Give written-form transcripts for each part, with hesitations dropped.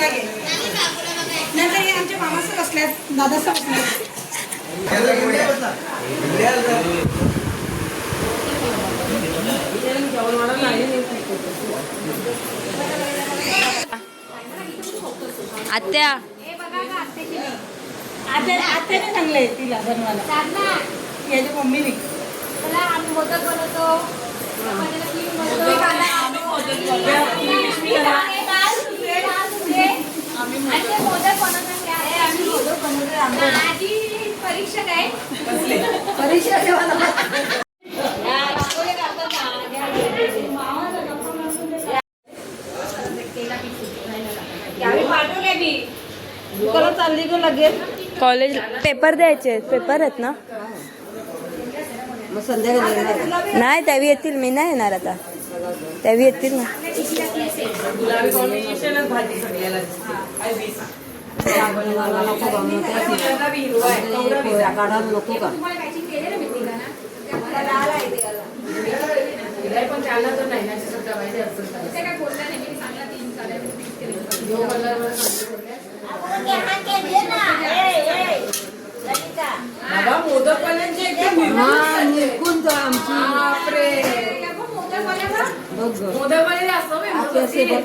नंतर हे आमच्या मामाचं बसल्यात, दादाचं बसल्यात. आत्या आत्याने चांगले तिला बनवायला. याची मम्मीने आम्ही मोदक बनवतो. परीक्षा काय परीक्षा चालली गो लगेच कॉलेज पेपर द्यायचे, पेपर आहेत ना. नाही त्यावी येतील, मी नाही येणार आता. त्यावी येतील ना.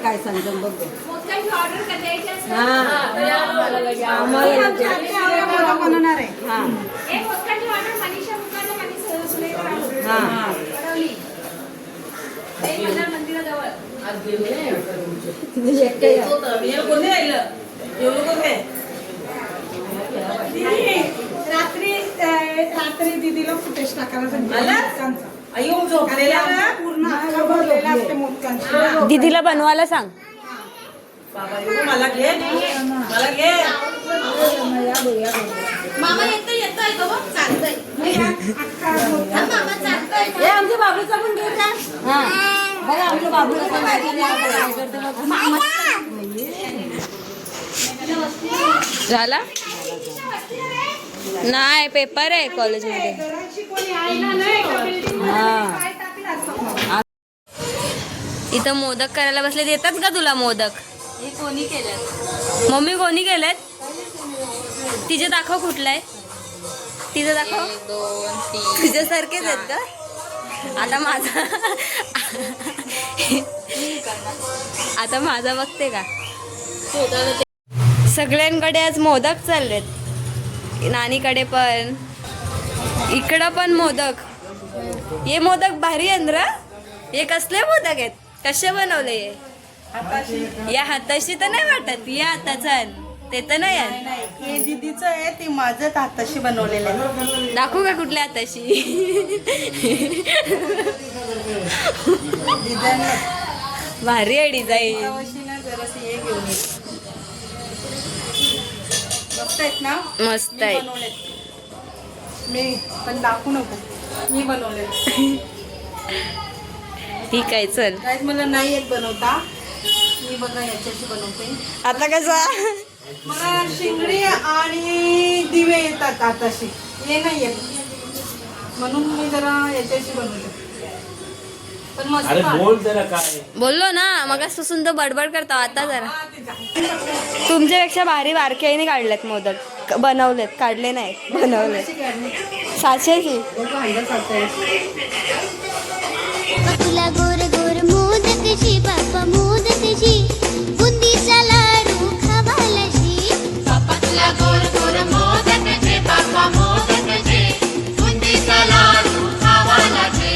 काय सांगतो बघ. बनवणार आहे. रात्री रात्री दीदीला फुटेज टाकायला दीदीला बनवायला सांग. मला घे मला घे. मामा येतोय येतोय गो चालतंय. मामा चालतोय. आमच्या बाबूचा पण घे का. बघा आमच्या बाबूला झाला नाही, पेपर आहे कॉलेजमध्ये. इथं मोदक करायला बसले. येतात का तुला मोदक? कोणी केलं? मम्मी कोणी केलेत? तिचे दाखव कुठलं आहे, तिचं दाखव. तुझ्यासारखेच आहेत का? आता माझा आता माझा बघते का. सगळ्यांकडे आज मोदक चाललेत. नानीकडे पण, इकडं पण मोदक. हे मोदक भारी आहेत ना. हे कसले मोदक आहेत, कसे बनवले? या हाताशी तर नाही वाटत. या हाताचा ते तर नाही आहे. हे दीदीचं आहे, ते माझं हाताशी बनवलेलं आहे. दाखवू का कुठल्या हाताशी? भारी आहे डिझाईन. मस्त आहे. मी पण दाखवू नको, मी बनवले. ठीक आहे चल. मला नाही येत बनवता. मी बघा याच्याशी बनवते. आता कसा मला शिंगडी आणि दिवे येतात आताशी, हे नाही येत, म्हणून मी जरा याच्याशी बनवते. पण मस्त बोल जरा काय बोललो ना मग सुंदर बडबड करतो. आता जरा तुमच्यापेक्षा भारी बारक्याने काढलेत मोदक. बनवलेत, काढले नाही, बनवलेत. साचेची तुला गोर गोर मोदकशी बाप्पा मोदकशी बुंदीचा लाडू खावालाशी. बाप्पा तुला गोर गोर मोदकशी बाप्पा मोदकशी बुंदीचा लाडू खावालाशी.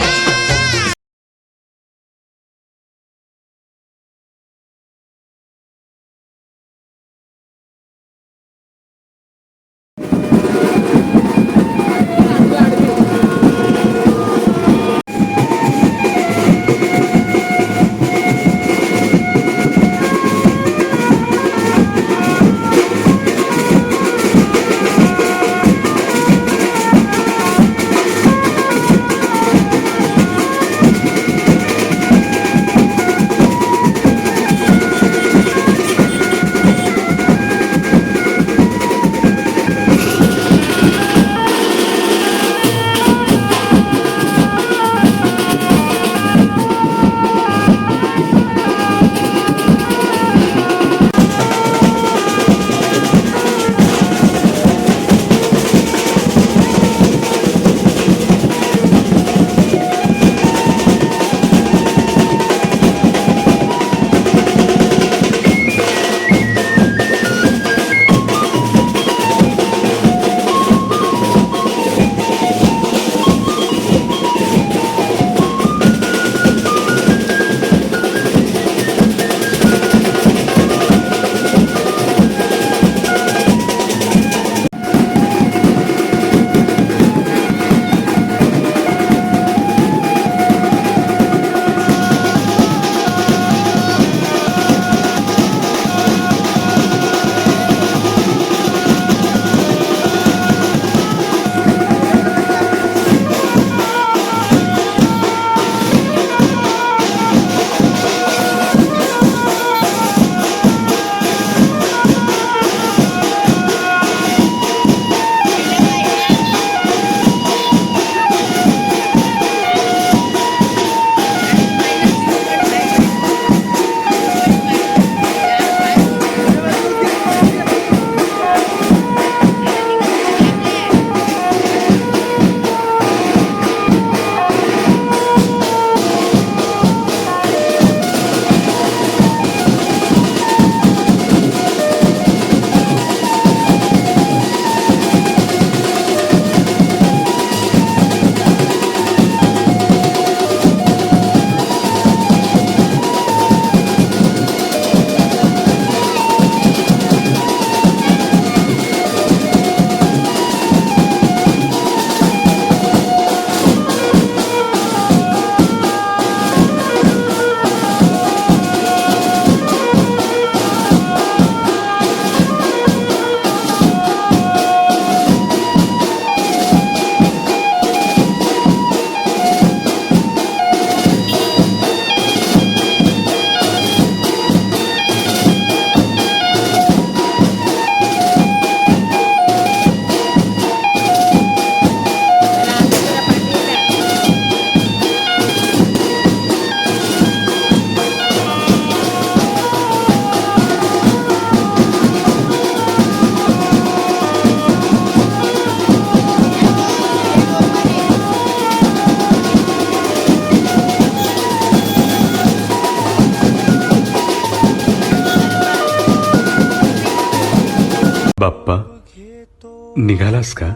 निघालास का?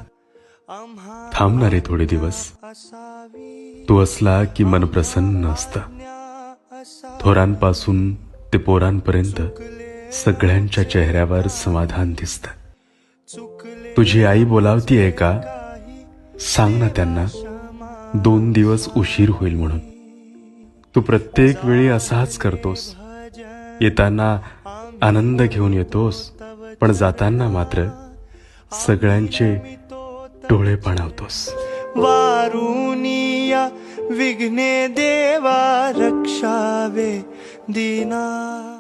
थांबणार रे थोडे दिवस. तू असला की मन प्रसन्न असतं. थोरांपासून ते पोरांपर्यंत सगळ्यांच्या चेहऱ्यावर समाधान दिसतं. तुझी आई बोलावतीये का? सांग ना त्यांना 2 दिवस उशीर होईल म्हणून. तू प्रत्येक वेळी असाच करतोस. येताना आनंद घेऊन येतोस, पण जाताना मात्र सगळ्यांचे डोळे पाणावतोस. वारुनिया विघ्ने देवा रक्षावे दीना.